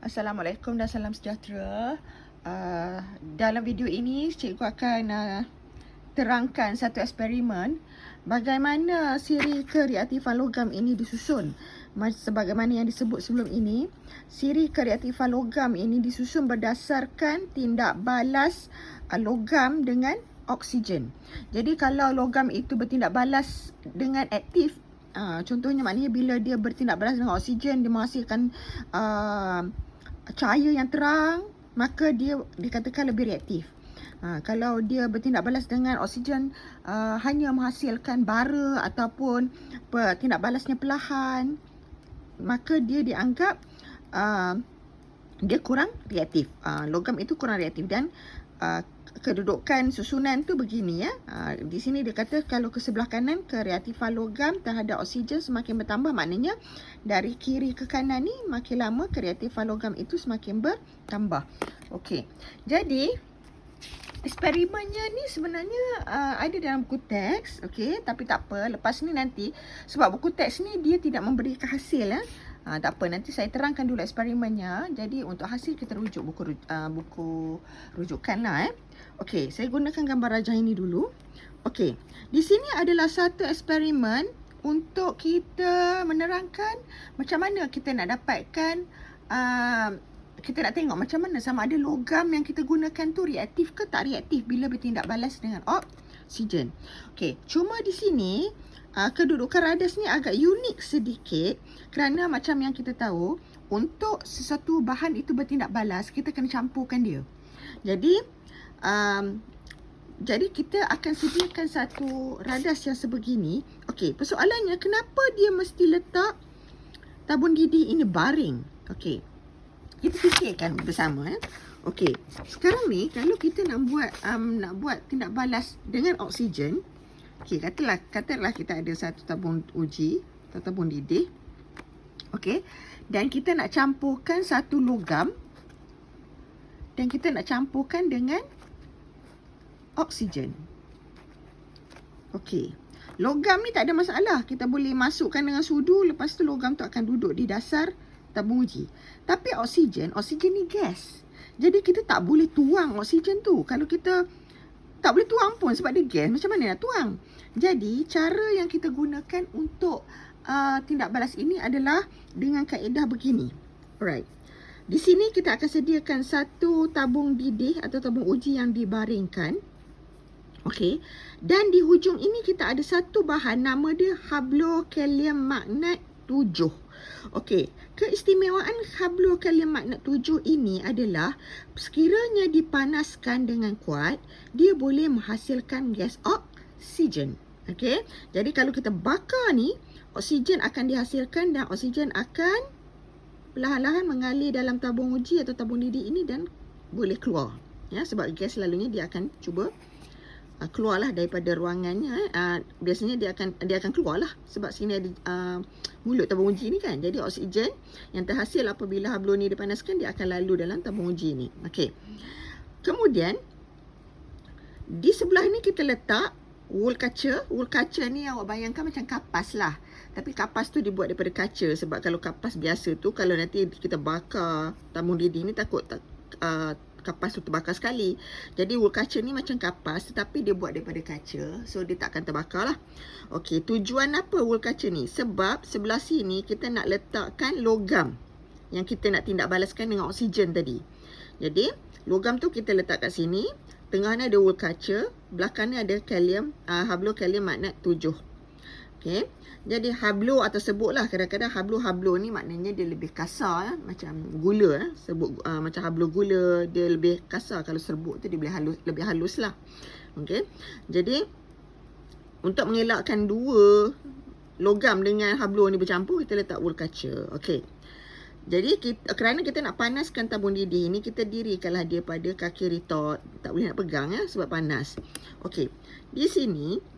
Assalamualaikum dan salam sejahtera. Dalam video ini cikgu akan terangkan satu eksperimen bagaimana siri kereaktifan logam ini disusun. Sebagaimana yang disebut sebelum ini, siri kereaktifan logam ini disusun berdasarkan tindak balas logam dengan oksigen. Jadi kalau logam itu bertindak balas dengan aktif, contohnya maknanya bila dia bertindak balas dengan oksigen, dia menghasilkan cahaya yang terang, maka dia dikatakan lebih reaktif. Kalau dia bertindak balas dengan oksigen, hanya menghasilkan bara ataupun tindak balasnya perlahan, maka dia dianggap dia kurang reaktif. Logam itu kurang reaktif. Dan kedudukan susunan tu begini ya. Di sini dia kata kalau ke sebelah kanan kereaktifan logam terhadap oksigen semakin bertambah, maknanya dari kiri ke kanan ni makin lama kereaktifan logam itu semakin bertambah. Okey. Jadi eksperimennya ni sebenarnya ada dalam buku teks, okey, tapi tak apa, lepas ni nanti sebab buku teks ni dia tidak memberikan hasil ya. Tak apa, nanti saya terangkan dulu eksperimennya. Jadi untuk hasil kita rujuk buku rujukan lah. Okey, saya gunakan gambar rajah ini dulu. Okey, di sini adalah satu eksperimen untuk kita menerangkan macam mana kita nak dapatkan kita nak tengok macam mana sama ada logam yang kita gunakan tu reaktif ke tak reaktif bila bertindak balas dengan oksigen. Okey, cuma di sini kedudukan radas ni agak unik sedikit kerana macam yang kita tahu, untuk sesuatu bahan itu bertindak balas, kita kena campurkan dia. Jadi kita akan sediakan satu radas yang sebegini. Okey, persoalannya kenapa dia mesti letak tabung didih ini baring? Okey, kita fikirkan bersama ya. Okey, sekarang ni kalau kita nak buat tindak balas dengan oksigen, okey, katalah kita ada satu tabung uji atau tabung didih. Okey, dan kita nak campurkan satu logam dan kita nak campurkan dengan oksigen. Okey, logam ni tak ada masalah, kita boleh masukkan dengan sudu, lepas tu logam tu akan duduk di dasar tabung uji. Tapi oksigen ni gas. Jadi kita tak boleh tuang oksigen tu. Kalau kita tak boleh tuang pun sebab dia gas, macam mana nak tuang? Jadi cara yang kita gunakan untuk tindak balas ini adalah dengan kaedah begini. Alright. Di sini kita akan sediakan satu tabung didih atau tabung uji yang dibaringkan. Okey. Dan di hujung ini kita ada satu bahan, nama dia hablokalium magnat 7. Okey, keistimewaan hablokalium magnat 7 ini adalah sekiranya dipanaskan dengan kuat, dia boleh menghasilkan gas oksigen. Okey, jadi kalau kita bakar ni, oksigen akan dihasilkan dan oksigen akan perlahan-lahan mengalir dalam tabung uji atau tabung didih ini dan boleh keluar. Ya, sebab gas selalunya dia akan cuba keluarlah daripada ruangannya. Biasanya dia akan keluarlah sebab sini ada mulut tabung uji ni kan. Jadi oksigen yang terhasil apabila hablo ni dipanaskan, dia akan lalu dalam tabung uji ni. Okey. Kemudian di sebelah ni kita letak wool kaca. Wool kaca ni awak bayangkan macam kapas lah. Tapi kapas tu dibuat daripada kaca, sebab kalau kapas biasa tu, kalau nanti kita bakar tabung didih ni, takut kapas tu terbakar sekali. Jadi wool kaca ni macam kapas tetapi dia buat daripada kaca, so dia tak akan terbakar lah. Okey, tujuan apa wool kaca ni? Sebab sebelah sini kita nak letakkan logam yang kita nak tindak balaskan dengan oksigen tadi. Jadi logam tu kita letak kat sini, tengah ni ada wool kaca, belakang ni ada hablokalium magnat 7. Okey, jadi hablo atau sebutlah, kadang-kadang hablo ni maknanya dia lebih kasar macam gula sebut macam hablo gula, dia lebih kasar. Kalau serbuk tu dia lebih halus lah. Okey, jadi untuk mengelakkan dua logam dengan hablo ni bercampur, kita letak wool kaca. Okey, jadi kerana kita nak panaskan tabung didih ni, kita dirikanlah dia pada kaki retort. Tak boleh nak pegang ya, sebab panas. Okey, di sini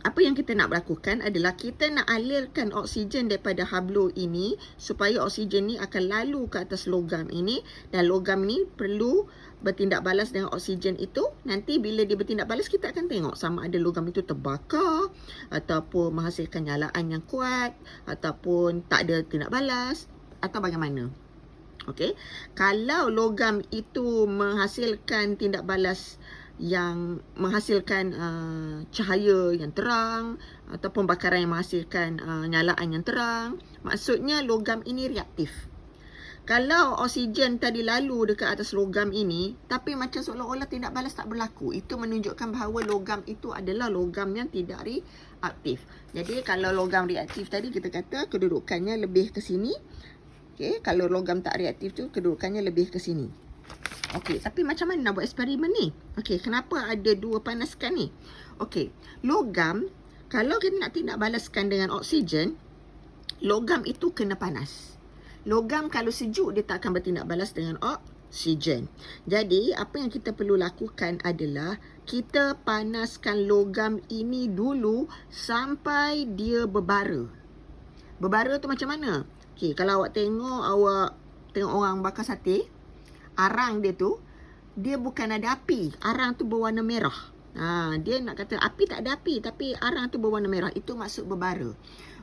apa yang kita nak lakukan adalah kita nak alirkan oksigen daripada hablo ini supaya oksigen ni akan lalu ke atas logam ini, dan logam ni perlu bertindak balas dengan oksigen itu. Nanti bila dia bertindak balas, kita akan tengok sama ada logam itu terbakar ataupun menghasilkan nyalaan yang kuat ataupun tak ada tindak balas atau bagaimana. Okey. Kalau logam itu menghasilkan tindak balas yang menghasilkan cahaya yang terang atau pembakaran yang menghasilkan nyalaan yang terang, maksudnya logam ini reaktif. Kalau oksigen tadi lalu dekat atas logam ini, tapi macam seolah-olah tindak balas tak berlaku, itu menunjukkan bahawa logam itu adalah logam yang tidak reaktif. Jadi kalau logam reaktif tadi kita kata kedudukannya lebih ke sini. Okey, kalau logam tak reaktif tu kedudukannya lebih ke sini. Okey, tapi macam mana nak buat eksperimen ni? Okey, kenapa ada dua panaskan ni? Okey, logam kalau kita nak tindak balaskan dengan oksigen, logam itu kena panas. Logam kalau sejuk dia tak akan bertindak balas dengan oksigen. Jadi, apa yang kita perlu lakukan adalah kita panaskan logam ini dulu sampai dia berbara. Berbara tu macam mana? Okey, kalau awak tengok orang bakar sate, arang dia tu, dia bukan ada api. Arang tu berwarna merah. Dia nak kata api tak ada api, tapi arang tu berwarna merah. Itu maksud berbara.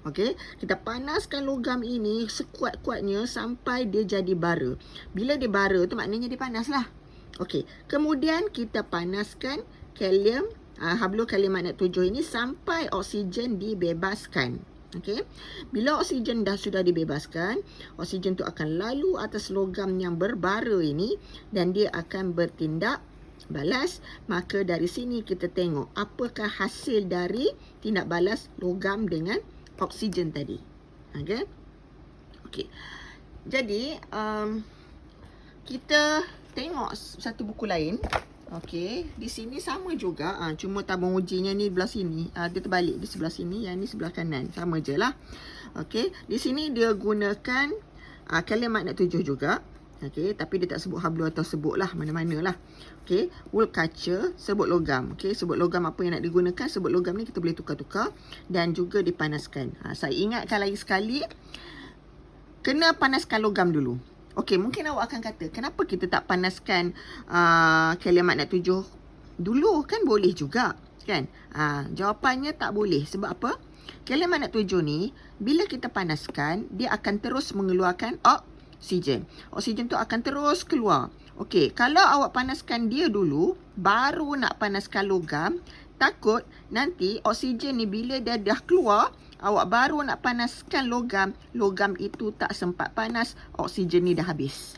Okey, kita panaskan logam ini sekuat-kuatnya sampai dia jadi bara. Bila dia bara tu maknanya dia panas lah. Okey, kemudian kita panaskan kalium, hablokalium magnat 7 ini sampai oksigen dibebaskan. Okey. Bila oksigen sudah dibebaskan, oksigen tu akan lalu atas logam yang berbara ini dan dia akan bertindak balas. Maka dari sini kita tengok apakah hasil dari tindak balas logam dengan oksigen tadi. Okey. Okey. Jadi kita tengok satu buku lain. Okey, di sini sama juga. Cuma tabung ujinya ni belah sini. Dia terbalik di sebelah sini, yang ni sebelah kanan. Sama je lah. Okey, di sini dia gunakan kalium magnat 7 juga. Okey, tapi dia tak sebut hablo atau sebut lah mana-mana lah. Okey, wool kaca sebut logam. Okey, sebut logam apa yang nak digunakan. Sebut logam ni kita boleh tukar-tukar dan juga dipanaskan. Saya ingatkan lagi sekali, kena panaskan logam dulu. Okey, mungkin awak akan kata, kenapa kita tak panaskan kalium magnat 7 dulu? Kan boleh juga, kan? Jawapannya tak boleh. Sebab apa? Kalium magnat 7 ni, bila kita panaskan, dia akan terus mengeluarkan oksigen. Oksigen tu akan terus keluar. Okey, kalau awak panaskan dia dulu, baru nak panaskan logam, takut nanti oksigen ni bila dia dah keluar, awak baru nak panaskan logam itu tak sempat panas, oksigen ni dah habis.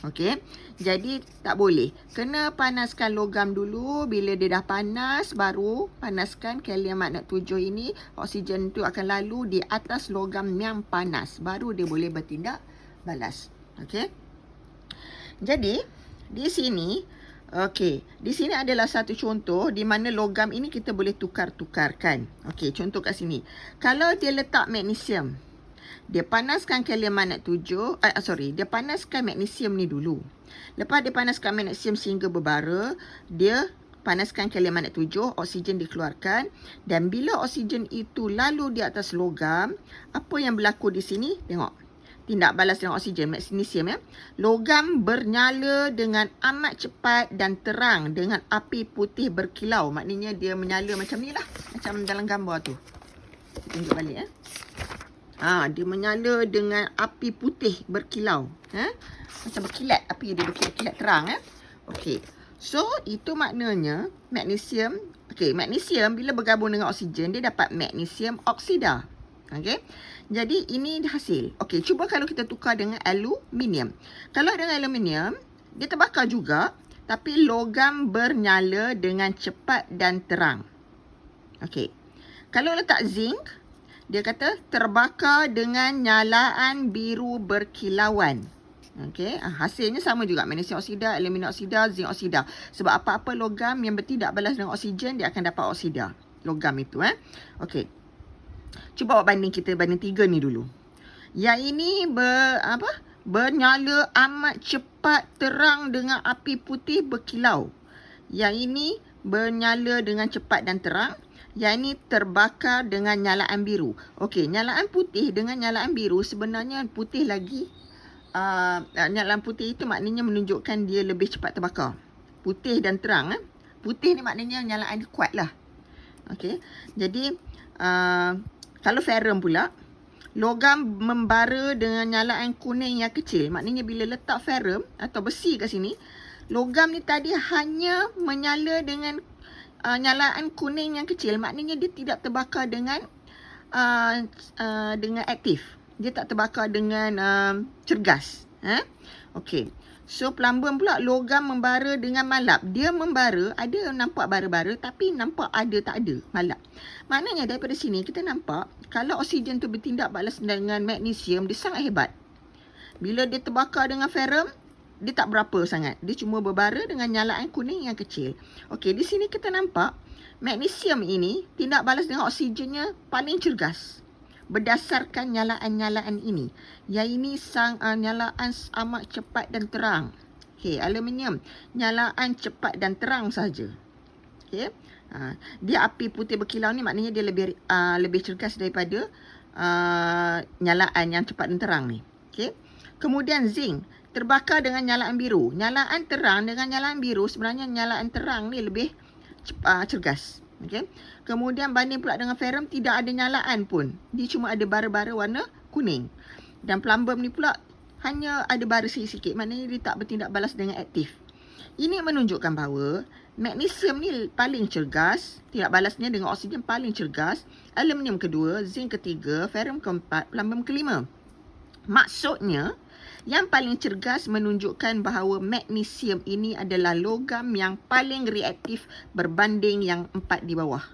Okey, jadi tak boleh. Kena panaskan logam dulu, bila dia dah panas, baru panaskan kalium magnat 7 ini, oksigen tu akan lalu di atas logam yang panas. Baru dia boleh bertindak balas. Okey. Jadi, di sini, di sini adalah satu contoh di mana logam ini kita boleh tukar-tukarkan. Okey, contoh kat sini. Kalau dia letak magnesium, dia panaskan kalium magnat 7, dia panaskan magnesium ni dulu. Lepas dia panaskan magnesium sehingga berbara, dia panaskan kalium magnat 7, oksigen dikeluarkan. Dan bila oksigen itu lalu di atas logam, apa yang berlaku di sini? Tengok. Tindak balas dengan oksigen, magnesium ya. Logam bernyala dengan amat cepat dan terang dengan api putih berkilau. Maknanya dia menyala macam ni lah. Macam dalam gambar tu. Tunjuk balik ya. Dia menyala dengan api putih berkilau. Macam berkilat. Api dia berkilat terang. Okey. So, itu maknanya magnesium. Okey, magnesium bila bergabung dengan oksigen, dia dapat magnesium oksida. Okey. Jadi ini hasil. Okey, cuba kalau kita tukar dengan aluminium. Kalau dengan aluminium, dia terbakar juga, tapi logam bernyala dengan cepat dan terang. Okey. Kalau letak zinc, dia kata terbakar dengan nyalaan biru berkilauan. Okey, hasilnya sama juga, magnesium oksida, aluminium oksida, zinc oksida. Sebab apa-apa logam yang bertindak balas dengan oksigen, dia akan dapat oksida. Logam itu Okey. Cuba awak banding 3 ni dulu. Yang ini bernyala amat cepat terang dengan api putih berkilau. Yang ini bernyala dengan cepat dan terang. Yang ini terbakar dengan nyalaan biru. Okey, nyalaan putih dengan nyalaan biru sebenarnya putih lagi. Nyalaan putih itu maknanya menunjukkan dia lebih cepat terbakar. Putih dan terang. Putih ni maknanya nyalaan dia kuat lah. Okey, jadi kalau ferrum pula, Logam membara dengan nyalaan kuning yang kecil. Maknanya bila letak ferrum atau besi kat sini, logam ni tadi hanya menyala dengan nyalaan kuning yang kecil. Maknanya dia tidak terbakar dengan aktif. Dia tak terbakar dengan cergas. Okey. So plumbum pula logam membara dengan malap. Dia membara, ada nampak bara-bara tapi nampak ada tak ada malap. Maknanya daripada sini kita nampak kalau oksigen tu bertindak balas dengan magnesium, dia sangat hebat. Bila dia terbakar dengan ferrum, dia tak berapa sangat. Dia cuma berbara dengan nyalaan kuning yang kecil. Okey, di sini kita nampak magnesium ini tindak balas dengan oksigennya paling cergas. Berdasarkan nyalaan-nyalaan ini. Yang ini nyalaan amat cepat dan terang. Okey, aluminium. Nyalaan cepat dan terang saja. Okey. Dia api putih berkilau ni maknanya dia lebih cergas daripada nyalaan yang cepat dan terang ni. Okey. Kemudian zinc. Terbakar dengan nyalaan biru. Nyalaan terang dengan nyalaan biru, sebenarnya nyalaan terang ni lebih cergas. Okay. Kemudian banding pula dengan ferrum, tidak ada nyalaan pun. Dia cuma ada bara-bara warna kuning. Dan plumbum ni pula hanya ada bara sikit-sikit. Maknanya dia tak bertindak balas dengan aktif. Ini menunjukkan bahawa magnesium ni paling cergas. Tindak balasnya dengan oksigen paling cergas. Aluminium kedua, zinc ketiga, ferrum keempat, plumbum kelima. Maksudnya, yang paling cergas menunjukkan bahawa magnesium ini adalah logam yang paling reaktif berbanding yang 4 di bawah.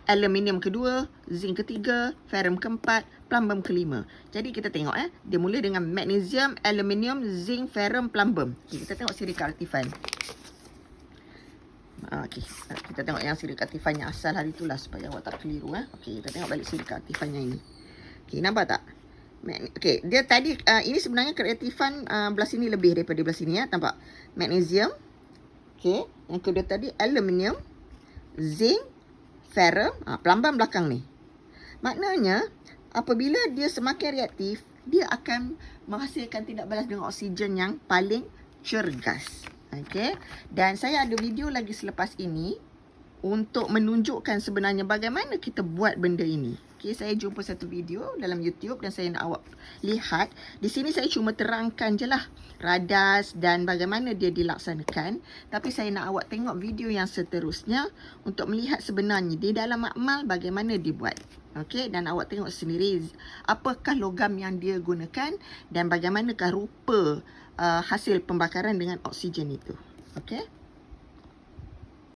Aluminium kedua, zinc ketiga, ferrum keempat, plumbum kelima. Jadi kita tengok dia mula dengan magnesium, aluminium, zinc, ferrum, plumbum. Okay, kita tengok siri keaktifan. Okey, kita tengok yang siri keaktifan yang asal hari itulah supaya awak tak keliru. Okey, kita tengok balik siri keaktifannya ini. Okey, nampak tak? Okey, dia tadi ini sebenarnya keaktifan belah sini lebih daripada belah sini nampak. Magnesium. Okey, yang kedua tadi aluminium, zinc, ferrum, plumbum belakang ni. Maknanya apabila dia semakin reaktif, dia akan menghasilkan tindak balas dengan oksigen yang paling cergas. Okey, dan saya ada video lagi selepas ini untuk menunjukkan sebenarnya bagaimana kita buat benda ini. Okey, saya jumpa satu video dalam YouTube dan saya nak awak lihat. Di sini saya cuma terangkan je lah radas dan bagaimana dia dilaksanakan. Tapi saya nak awak tengok video yang seterusnya untuk melihat sebenarnya di dalam makmal bagaimana dibuat. Okey, dan awak tengok sendiri apakah logam yang dia gunakan dan bagaimanakah rupa hasil pembakaran dengan oksigen itu. Okey.